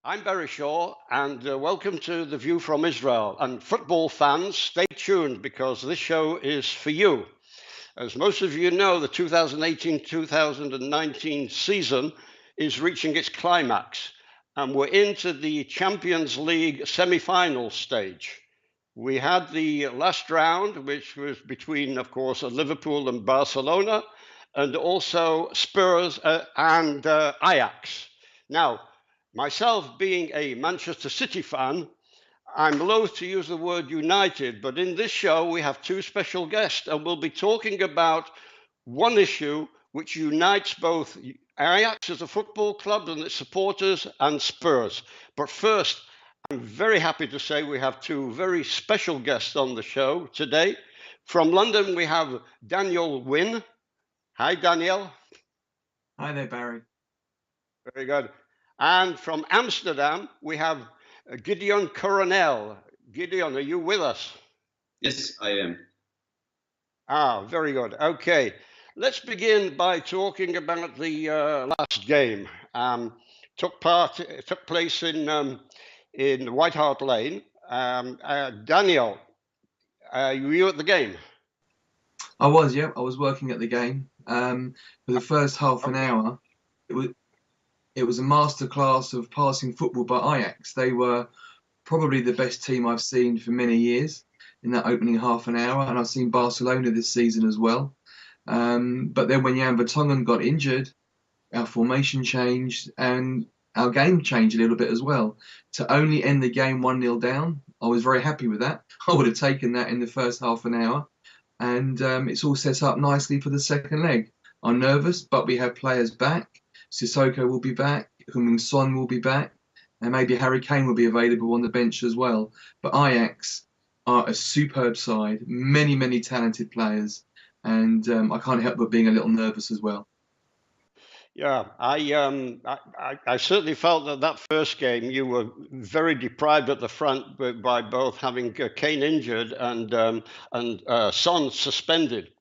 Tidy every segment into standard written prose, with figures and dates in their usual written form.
I'm Barry Shaw, and welcome to The View from Israel. And football fans, stay tuned because this show is for you. As most of you know, the 2018-2019 season is reaching its climax, and we're into the Champions League semi-final stage. We had the last round, which was between, of course, Liverpool and Barcelona, and also Spurs and Ajax. Now, myself being a Manchester City fan, I'm loath to use the word united, but in this show we have two special guests, and we'll be talking about one issue which unites both Ajax as a football club and its supporters and Spurs. But first, I'm very happy to say we have two very special guests on the show today. From London, we have Daniel Wynn. Hi, Daniel. Hi there, Barry. Very good. And from Amsterdam, we have Gideon Coronel. Gideon, are you with us? Yes, I am. Very good. Okay, let's begin by talking about the last game. Took place in White Hart Lane. Daniel, were you at the game? I was working at the game. For the first half an hour, it was a masterclass of passing football by Ajax. They were probably the best team I've seen for many years in that opening half an hour, and I've seen Barcelona this season as well. But then when Jan Vertonghen got injured, our formation changed and our game changed a little bit as well. To only end the game 1-0 down, I was very happy with that. I would have taken that in the first half an hour. And it's all set up nicely for the second leg. I'm nervous, but we have players back. Sissoko will be back, Heung-min Son will be back, and maybe Harry Kane will be available on the bench as well. But Ajax are a superb side, many talented players, and I can't help but being a little nervous as well. Yeah, I certainly felt that first game you were very deprived at the front by both having Kane injured and Son suspended.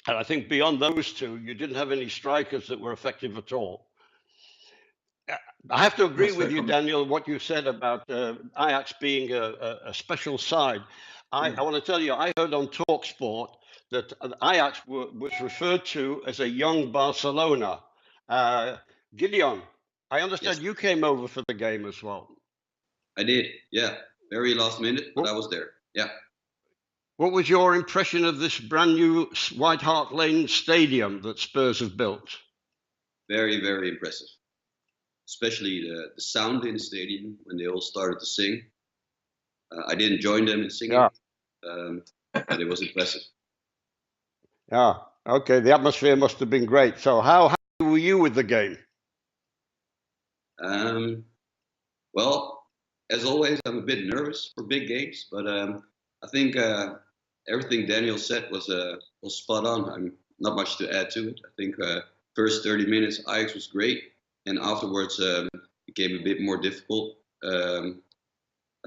And I think beyond those two, you didn't have any strikers that were effective at all. I have to agree with you, Daniel, what you said about Ajax being a special side. I want to tell you, I heard on TalkSport that Ajax was referred to as a young Barcelona. Gideon, I understand you came over for the game as well. I did, yeah. Very last minute, but I was there, yeah. What was your impression of this brand new White Hart Lane stadium that Spurs have built? Very impressive. Especially the sound in the stadium when they all started to sing. I didn't join them in singing, but it was impressive. Yeah, okay, the atmosphere must have been great. So how happy were you with the game? Well, as always, I'm a bit nervous for big games, but I think everything Daniel said was spot on. I'm not much to add to it. I think first 30 minutes, Ajax was great, and afterwards it became a bit more difficult. I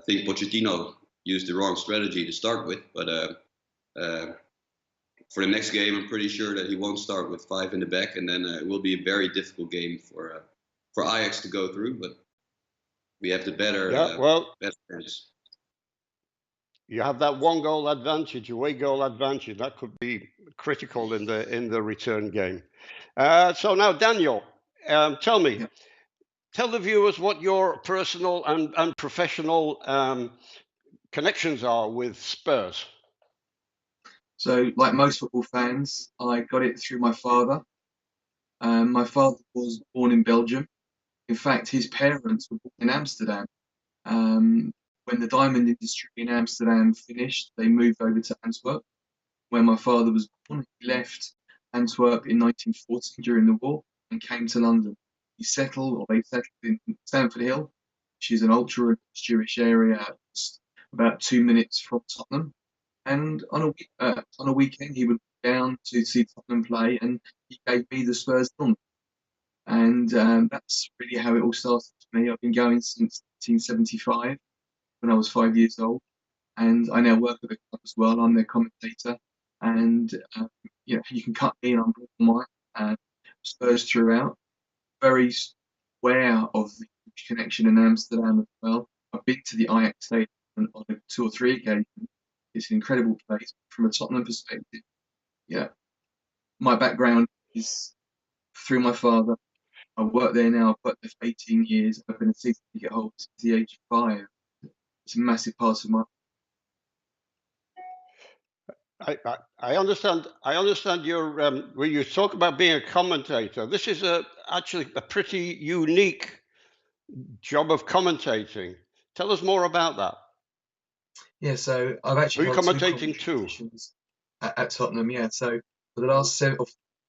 think Pochettino used the wrong strategy to start with, but for the next game, I'm pretty sure that he won't start with 5 in the back, and then it will be a very difficult game for Ajax to go through. But we have the better chance. You have that 1-goal advantage, away goal advantage. That could be critical in the return game. So now, Daniel, tell the viewers what your personal and professional connections are with Spurs. So, like most football fans, I got it through my father. My father was born in Belgium. In fact, his parents were born in Amsterdam. When the diamond industry in Amsterdam finished, they moved over to Antwerp. When my father was born, he left Antwerp in 1940 during the war and came to London. They settled in Stamford Hill, which is an ultra-religious Jewish area just about 2 minutes from Tottenham. And on a weekend, he would go down to see Tottenham play, and he gave me the Spurs number. And that's really how it all started for me. I've been going since 1975, when I was 5 years old, and I now work at the club as well. I'm their commentator, and you can cut me and I'm mine. Spurs throughout. Very aware of the Jewish connection in Amsterdam as well. I've been to the Ajax stadium on 2 or 3 occasions. It's an incredible place from a Tottenham perspective. Yeah, my background is through my father. I work there now. I've worked there for 18 years. I've been a season ticket holder since the age of 5. It's a massive part of my. I understand. I understand your when you talk about being a commentator. This is actually a pretty unique job of commentating. Tell us more about that. Yeah, so I've Who actually are you held 2 commentating commentary to? positions at Tottenham. Yeah, so for the last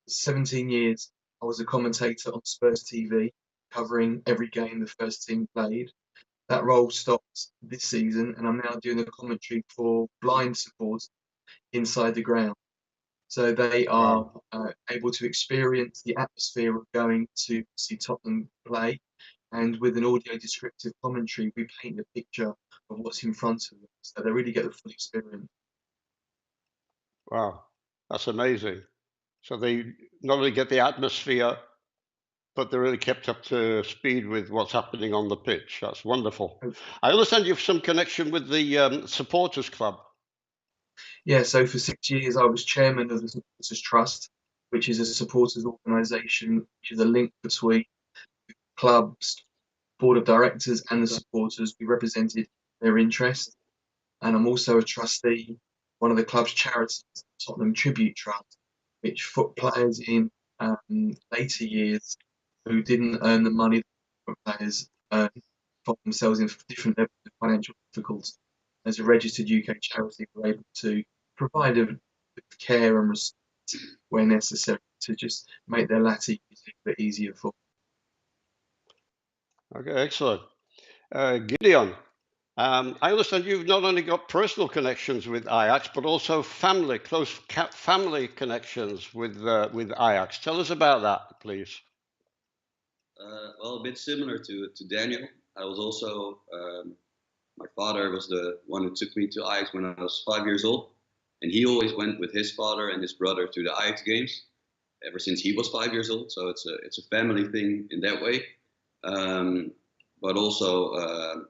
17 years, I was a commentator on Spurs TV, covering every game the first team played. That role stopped this season, and I'm now doing the commentary for blind supporters inside the ground. So they are able to experience the atmosphere of going to see Tottenham play. And with an audio descriptive commentary, we paint a picture of what's in front of them. So they really get the full experience. Wow, that's amazing. So they not only get the atmosphere, but they're really kept up to speed with what's happening on the pitch. That's wonderful. I understand you have some connection with the supporters club. Yeah, so for 6 years, I was chairman of the Supporters Trust, which is a supporters organisation, which is a link between clubs, board of directors, and the supporters. We represented their interest. And I'm also a trustee, one of the club's charities, Tottenham Tribute Trust, which put players in later years who didn't earn the money that players earn, found themselves in different levels of financial difficulty. As a registered UK charity, we're able to provide a bit of care and respect where necessary to just make their latter years a bit easier for. Okay, excellent. Gideon, I understand you've not only got personal connections with Ajax, but also close family connections with Ajax. Tell us about that, please. Well, a bit similar to Daniel. I was also my father was the one who took me to Ajax when I was 5 years old, and he always went with his father and his brother to the Ajax games ever since he was 5 years old. So it's a family thing in that way. But also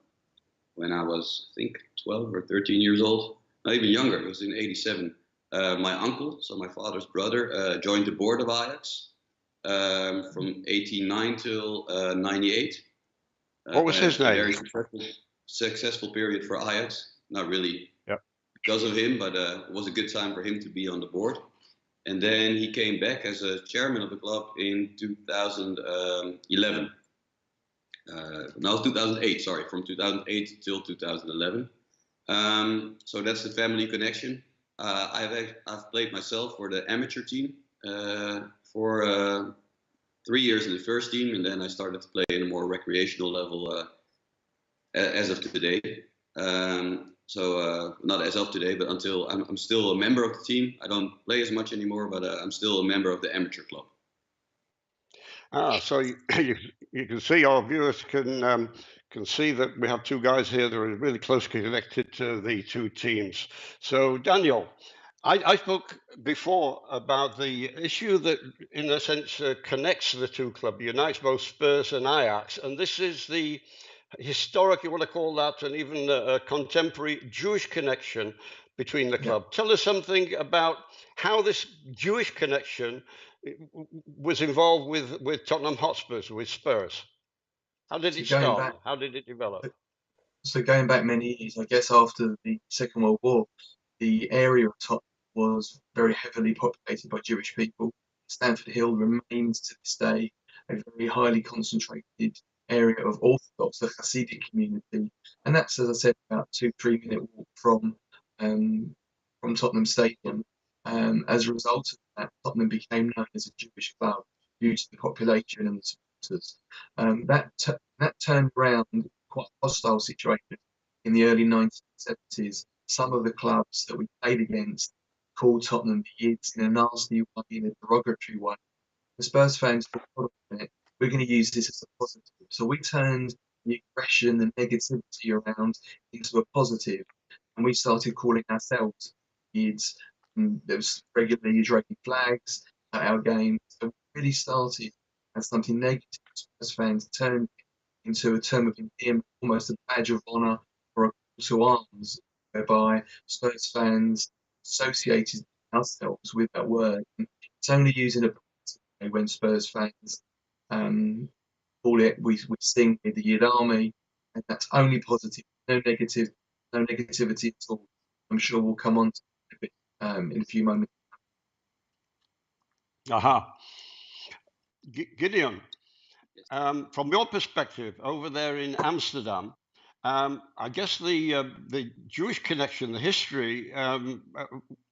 when I was, I think, 12 or 13 years old, not even younger, it was in '87. My uncle, so my father's brother, joined the board of Ajax from '89 till '98. What was his name? Very successful period for Ajax. Not really because of him, but it was a good time for him to be on the board. And then he came back as a chairman of the club in 2011. No, 2008, sorry, from 2008 till 2011. So that's the family connection. I've played myself for the amateur team for 3 years in the first team, and then I started to play in a more recreational level as of today. Not as of today, but until I'm still a member of the team. I don't play as much anymore, but I'm still a member of the amateur club. So you can see, our viewers can see that we have two guys here that are really closely connected to the two teams. So Daniel, I spoke before about the issue that, in a sense, connects the two clubs, unites both Spurs and Ajax, and this is the historic, you want to call that, and even a contemporary Jewish connection between the club. Tell us something about how this Jewish connection was involved with Tottenham Hotspurs, with Spurs. How did it start? How did it develop? So going back many years, I guess after the Second World War, the area of Tottenham was very heavily populated by Jewish people. Stamford Hill remains to this day a very highly concentrated area of Orthodox, the Hasidic community, and that's, as I said, about 2-3 minute walk from Tottenham Stadium. As a result of that, Tottenham became known as a Jewish club due to the population and the supporters. That turned around quite a hostile situation in the early 1970s. Some of the clubs that we played against called Tottenham the Yids in a nasty way, in a derogatory way. The Spurs fans thought, hold on a minute, we're going to use this as a positive. So we turned the aggression, the negativity around into a positive, and we started calling ourselves Yids. There was regularly Israeli flags at our games. So we really started as something negative. Spurs fans turned into a term of endearment, almost a badge of honour or a call to arms, whereby Spurs fans associated ourselves with that word. And it's only using a when Spurs fans call it, we sing the Yid Army, and that's only positive, no negativity at all. I'm sure we'll come on to it a bit in a few moments. Aha. Gideon, from your perspective over there in Amsterdam, I guess the Jewish connection, the history,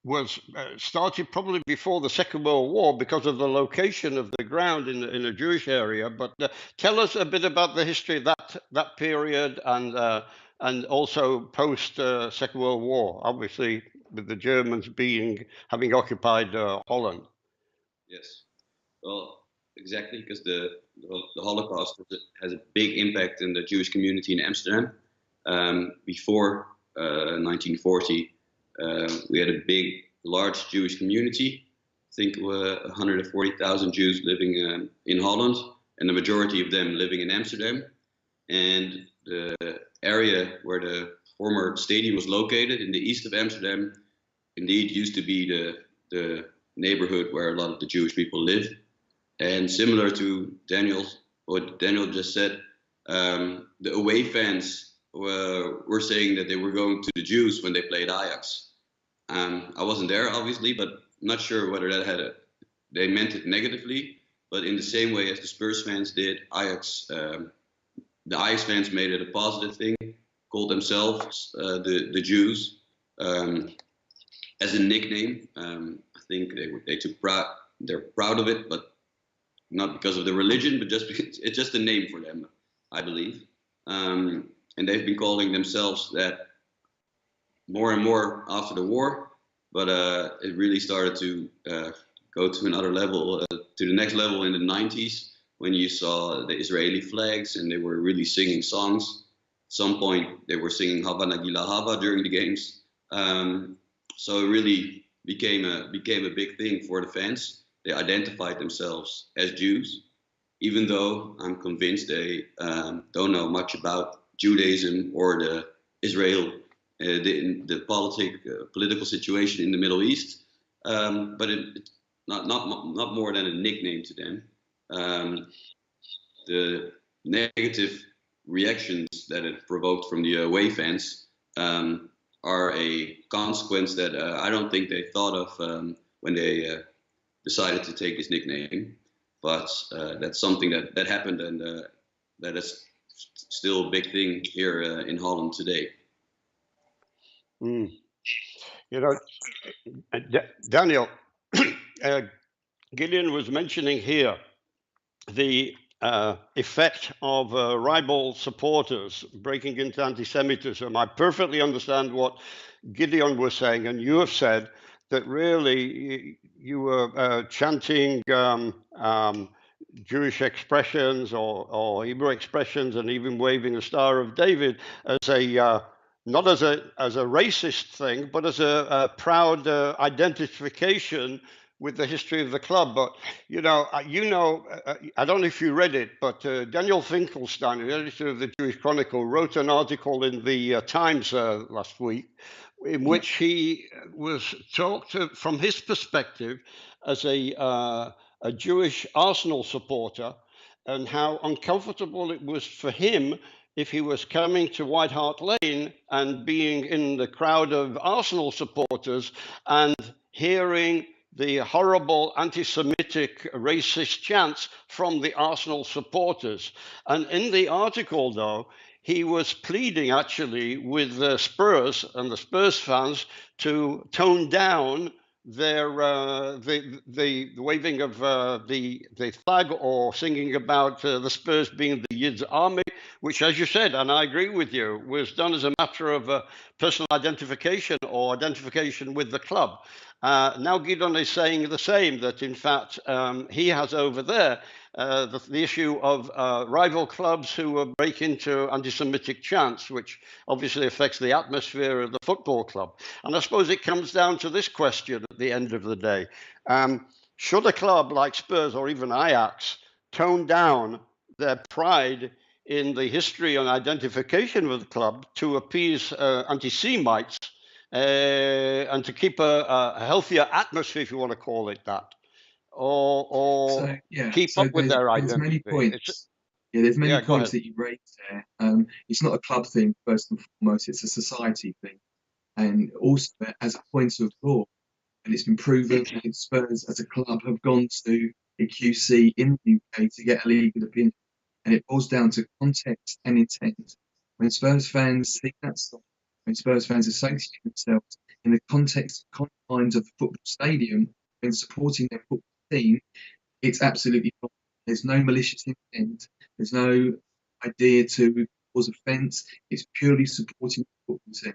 was started probably before the Second World War because of the location of the ground in a Jewish area. But tell us a bit about the history of that period and also post Second World War, obviously with the Germans having occupied Holland. Yes. Well, exactly, because the Holocaust has a big impact in the Jewish community in Amsterdam. Before 1940, we had a large Jewish community. I think 140,000 Jews living in Holland, and the majority of them living in Amsterdam. And the area where the former stadium was located in the east of Amsterdam, indeed used to be the neighborhood where a lot of the Jewish people live. And similar to what Daniel just said, the away fans were saying that they were going to the Jews when they played Ajax. I wasn't there, obviously, but I'm not sure whether they meant it negatively. But in the same way as the Spurs fans did, the Ajax fans made it a positive thing, called themselves the Jews as a nickname. I think they're proud of it, but not because of the religion, but just because it's just a name for them, I believe. And they've been calling themselves that more and more after the war, but it really started to go to another level, to the next level in the 90s, when you saw the Israeli flags and they were really singing songs. At some point, they were singing Hava Nagila Hava during the games. So it really became a big thing for the fans. They identified themselves as Jews, even though I'm convinced they don't know much about Judaism or the political situation in the Middle East. But it's not more than a nickname to them. The negative reactions that it provoked from the away fans are a consequence that I don't think they thought of when they decided to take this nickname, but that's something that happened, and that is still a big thing here in Holland today. You know, Daniel, Gideon was mentioning here the effect of rival supporters breaking into anti-Semitism. I perfectly understand what Gideon was saying, and you have said that really you were chanting Jewish expressions or Hebrew expressions, and even waving the Star of David as a not as a racist thing, but as a proud identification with the history of the club. But I don't know if you read it, but Daniel Finkelstein, the editor of the Jewish Chronicle, wrote an article in the Times last week, in which he was talked from his perspective as a Jewish Arsenal supporter, and how uncomfortable it was for him if he was coming to White Hart Lane and being in the crowd of Arsenal supporters and hearing the horrible anti-Semitic racist chants from the Arsenal supporters. And in the article, though, he was pleading actually with the Spurs and the Spurs fans to tone down their the waving of the flag, or singing about the Spurs being the Yid's army, which, as you said, and I agree with you, was done as a matter of personal identification or identification with the club. Now Gideon is saying the same, that in fact he has over there the issue of rival clubs who break into anti-Semitic chants, which obviously affects the atmosphere of the football club. And I suppose it comes down to this question at the end of the day. Should a club like Spurs or even Ajax tone down their pride in the history and identification of the club to appease anti-Semites and to keep a healthier atmosphere, if you want to call it that, or keep up with their there's many identity. points. Yeah, there's many Yeah, go points ahead. that you raised there. It's not a club thing first and foremost; it's a society thing, and also as a point of law. And it's been proven that Spurs as a club have gone to a QC in the UK to get a legal opinion. And it boils down to context and intent. When Spurs fans think that stuff, when Spurs fans associate themselves in the context and confines of the football stadium when supporting their football team, it's absolutely fine. There's no malicious intent. There's no idea to cause offence. It's purely supporting the football team.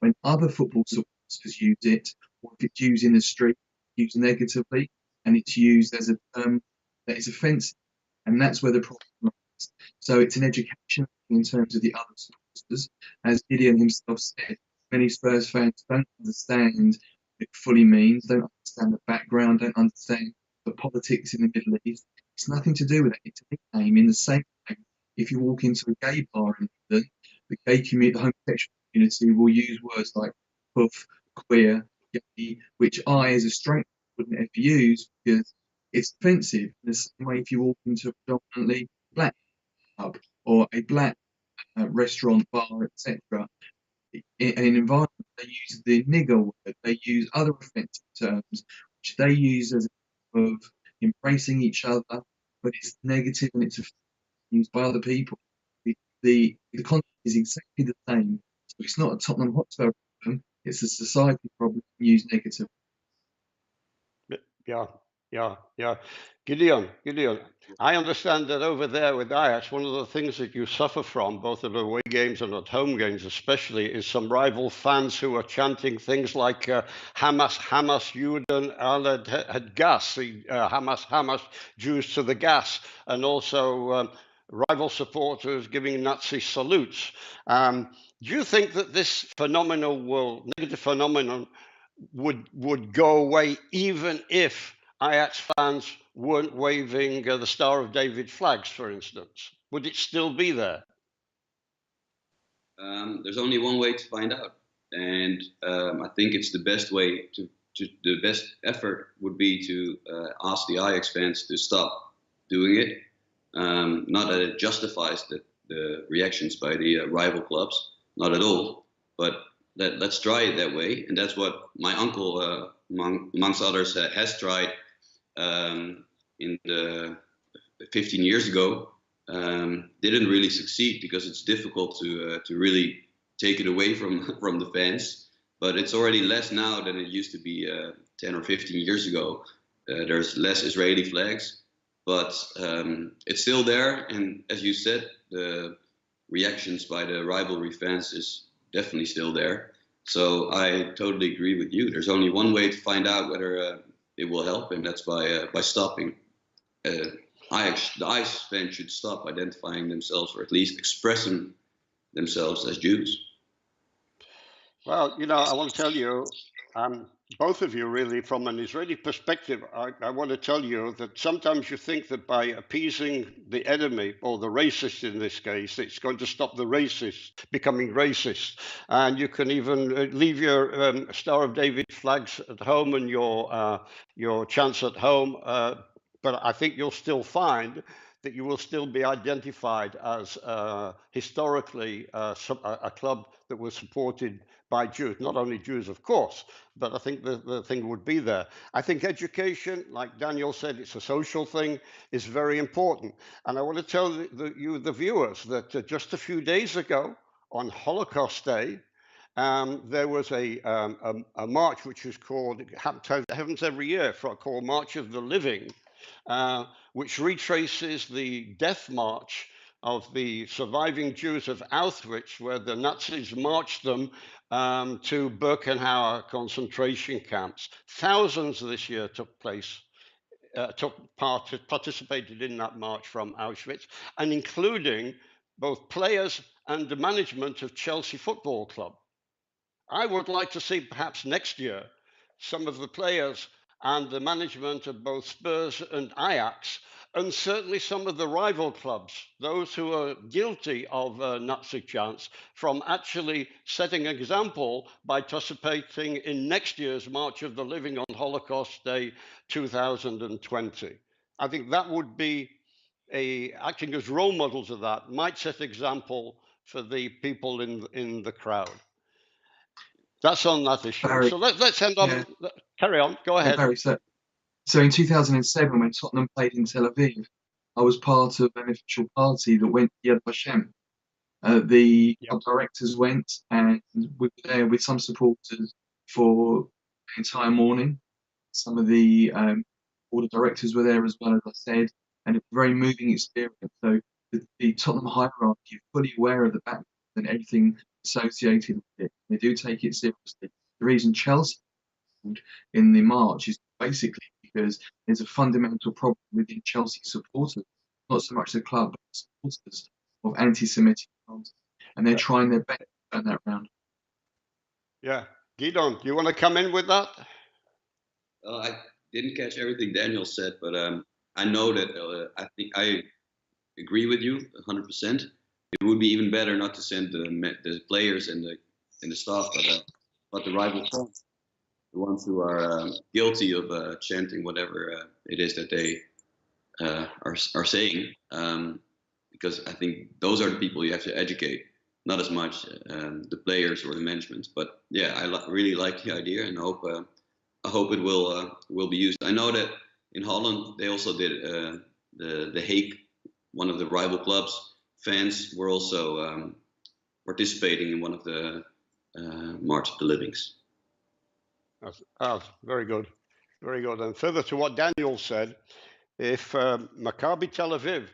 When other football supporters use it, or if it's used in the street, used negatively, and it's used as a term that is offensive, and that's where the problem lies. So it's an education in terms of the other supporters. As Gideon himself said, many Spurs fans don't understand what it fully means, don't understand the background, don't understand the politics in the Middle East. It's nothing to do with it. It's a nickname. In the same way, if you walk into a gay bar in London, the gay community, the homosexual community will use words like puff, queer, gay, which I, as a straight, wouldn't ever use because it's offensive. In the same way, if you walk into a predominantly black pub or a black restaurant, bar, etc., in an environment, they use the nigger word, they use other offensive terms, which they use as a way of embracing each other, but it's negative and it's used by other people. The content is exactly the same. So it's not a Tottenham Hotspur problem, it's a society problem used negatively. Yeah. Gideon, I understand that over there with Ajax, one of the things that you suffer from, both at away games and at home games especially, is some rival fans who are chanting things like Hamas, Hamas, Juden, alle het gas, Hamas, Jews to the gas, and also rival supporters giving Nazi salutes. Do you think that this negative phenomenon would go away even if Ajax fans weren't waving the Star of David flags, for instance? Would it still be there? There's only one way to find out, and I think it's the best way the best effort would be to ask the Ajax fans to stop doing it. Not that it justifies the reactions by the rival clubs, not at all, but let's try it that way. And that's what my uncle, amongst others, has tried in the 15 years ago. Didn't really succeed because it's difficult to really take it away from the fans. But it's already less now than it used to be 10 or 15 years ago. There's less Israeli flags, but it's still there. And as you said, the reactions by the rivalry fans is definitely still there. So I totally agree with you. There's only one way to find out whether it will help, and that's by stopping. The Ajax fans should stop identifying themselves, or at least expressing themselves as Jews. Well, I want to tell you, both of you really, from an Israeli perspective, I want to tell you that sometimes you think that by appeasing the enemy, or the racist in this case, it's going to stop the racist becoming racist. And you can even leave your Star of David flags at home and your chants at home, but I think you'll still find that you will still be identified as historically a club that was supported by Jews, not only Jews, of course, but I think the thing would be there. I think education, like Daniel said, it's a social thing, is very important. And I want to tell the viewers that just a few days ago, on Holocaust Day, there was a march which was called, it happens every year, called March of the Living, which retraces the death march of the surviving Jews of Auschwitz, where the Nazis marched them to Birkenau concentration camps. Thousands this year participated in that march from Auschwitz, and including both players and the management of Chelsea Football Club. I would like to see perhaps next year some of the players and the management of both Spurs and Ajax and certainly some of the rival clubs, those who are guilty of Nazi chants, from actually setting an example by participating in next year's March of the Living on Holocaust Day 2020. I think that would be acting as role models of that, might set example for the people in the crowd. That's on that issue. Barry, So let's end yeah, on, carry on, go yeah, ahead. Barry. So in 2007, when Tottenham played in Tel Aviv, I was part of an official party that went to Yad Vashem. The Yeah. club directors went, and we were there with some supporters for the entire morning. Some of the board of directors were there as well, as I said, and it's a very moving experience. So the Tottenham hierarchy is fully aware of the background and everything associated with it. They do take it seriously. The reason Chelsea in the march is basically because there's a fundamental problem within Chelsea supporters, not so much the club, but the supporters of anti-Semitic stance, and they're trying their best to turn that around. Yeah. Gidon, do you want to come in with that? I didn't catch everything Daniel said, but I know that I think I agree with you 100%. It would be even better not to send the players and the staff, but the rival fans, the ones who are guilty of chanting whatever it is that they are saying, because I think those are the people you have to educate, not as much the players or the management. But yeah, I really like the idea, and I hope it will be used. I know that in Holland they also did the Hague, one of the rival clubs. Fans were also participating in one of the March of the Livings. Very good. Very good. And further to what Daniel said, if Maccabi Tel Aviv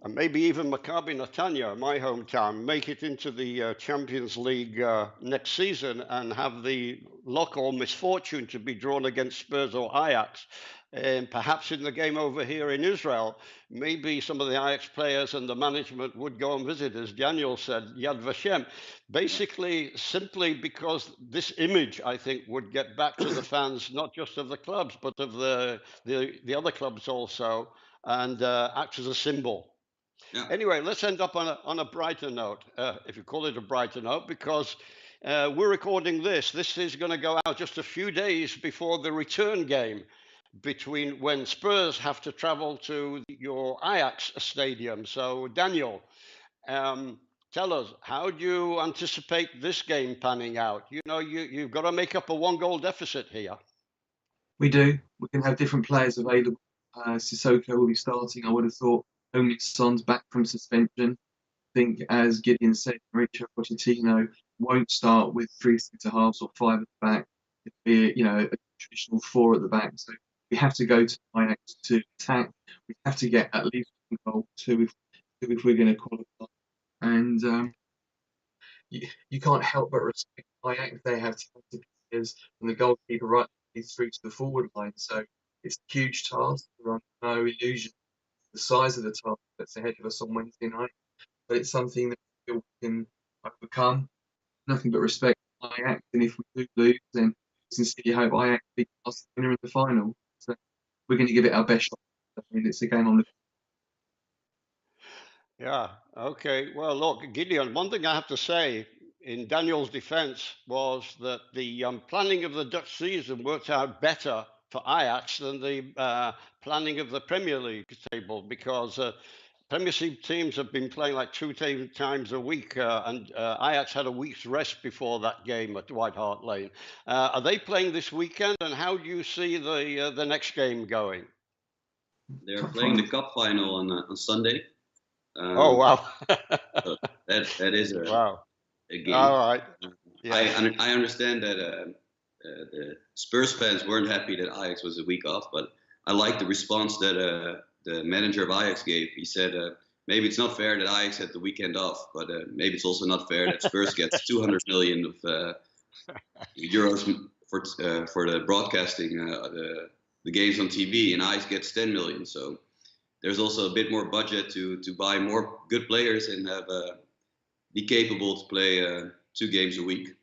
and maybe even Maccabi Netanya, my hometown, make it into the Champions League next season and have the luck or misfortune to be drawn against Spurs or Ajax, and perhaps in the game over here in Israel, maybe some of the Ajax players and the management would go and visit, as Daniel said, Yad Vashem, basically simply because this image, I think, would get back to the fans, not just of the clubs, but of the other clubs also, and act as a symbol. Yeah. Anyway, let's end up on a brighter note, if you call it a brighter note, because we're recording this. This is going to go out just a few days before the return game between when Spurs have to travel to your Ajax stadium. So, Daniel, tell us, how do you anticipate this game panning out? You know, you've got to make up a 1-goal deficit here. We do. We can have different players available. Sissoko will be starting. I would have thought only Son's back from suspension. I think, as Gideon said, Mauricio Pochettino won't start with 3 centre-halves or 5 at the back. It'll be, a traditional 4 at the back. So we have to go to Ajax to attack. We have to get at least 1 goal, 2 if we're going to qualify. And you can't help but respect Ajax. They have talented players from the goalkeeper right through to the forward line. So it's a huge task. There are no illusions the size of the task that's ahead of us on Wednesday night, but it's something that we can overcome. Nothing but respect for Ajax, and if we do lose, then sincerely hope Ajax beat us winner in the final. So we're going to give it our best shot. I mean, it's a game on the. Yeah, okay. Well, look, Gideon, one thing I have to say in Daniel's defense was that the planning of the Dutch season worked out better for Ajax than the planning of the Premier League table, because Premier League teams have been playing like 2 times a week, and Ajax had a week's rest before that game at White Hart Lane. Are they playing this weekend, and how do you see the next game going? They're playing the cup final on Sunday. Oh wow! So that is wow. A game. All right. Yeah. I understand that the Spurs fans weren't happy that Ajax was a week off, but I like the response that the manager of Ajax gave. He said, maybe it's not fair that Ajax had the weekend off, but maybe it's also not fair that Spurs gets 200 million of euros for the broadcasting the games on TV, and Ajax gets 10 million. So there's also a bit more budget to buy more good players and have be capable to play 2 games a week.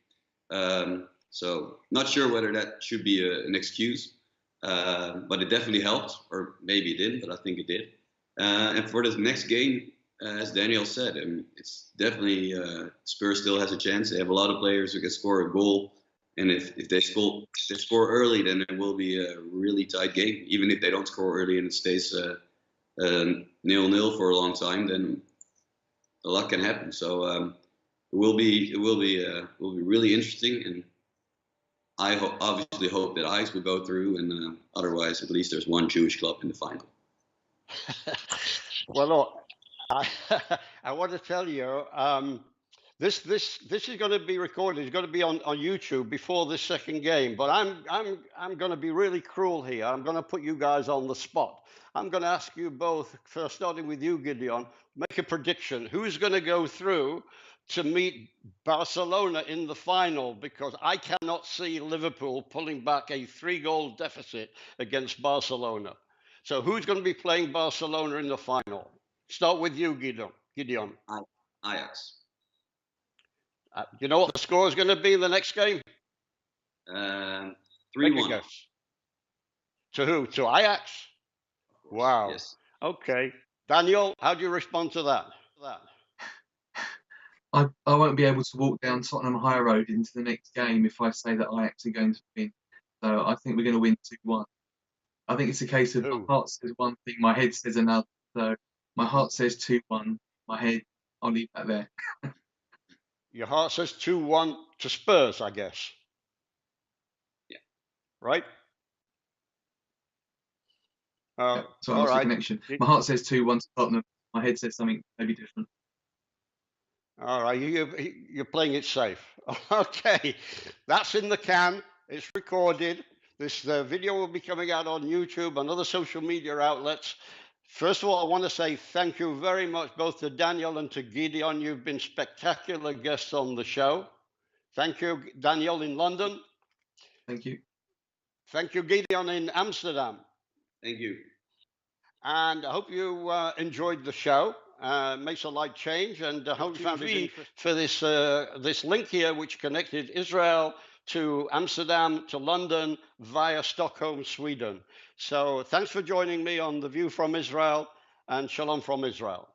So not sure whether that should be an excuse, but it definitely helped, or maybe it didn't, but I think it did. And for the next game, as Daniel said, it's definitely Spurs still has a chance. They have a lot of players who can score a goal, and if they score early, then it will be a really tight game. Even if they don't score early and it stays 0-0 for a long time, then a lot can happen. So it will be really interesting, and I obviously hope that Ajax will go through, and otherwise, at least there's one Jewish club in the final. Well, look, I want to tell you, this is going to be recorded. It's going to be on YouTube before this second game. But I'm going to be really cruel here. I'm going to put you guys on the spot. I'm going to ask you both, first starting with you, Gideon, make a prediction. Who's going to go through to meet Barcelona in the final? Because I cannot see Liverpool pulling back a 3-goal deficit against Barcelona. So who's going to be playing Barcelona in the final? Start with you, Gideon. Ajax. You know what the score is going to be in the next game? 3-1. To who? To Ajax? Wow. Yes. Okay. Daniel, how do you respond to that? I won't be able to walk down Tottenham High Road into the next game if I say that Ajax are going to win. So I think we're going to win 2-1. I think it's a case of my heart says one thing, my head says another. So my heart says 2-1. My head, I'll leave that there. Your heart says 2-1 to Spurs, I guess. Yeah. Right? Yeah, so I lost the connection. My heart says 2-1 to Tottenham. My head says something maybe different. All right, you're playing it safe. Okay, that's in the can. It's recorded. This video will be coming out on YouTube and other social media outlets. First of all, I want to say thank you very much both to Daniel and to Gideon. You've been spectacular guests on the show. Thank you, Daniel in London. Thank you. Thank you, Gideon in Amsterdam. Thank you. And I hope you enjoyed the show. Makes a light change, and I hope you found it interesting for this link here, which connected Israel to Amsterdam to London via Stockholm, Sweden. So thanks for joining me on The View from Israel, and Shalom from Israel.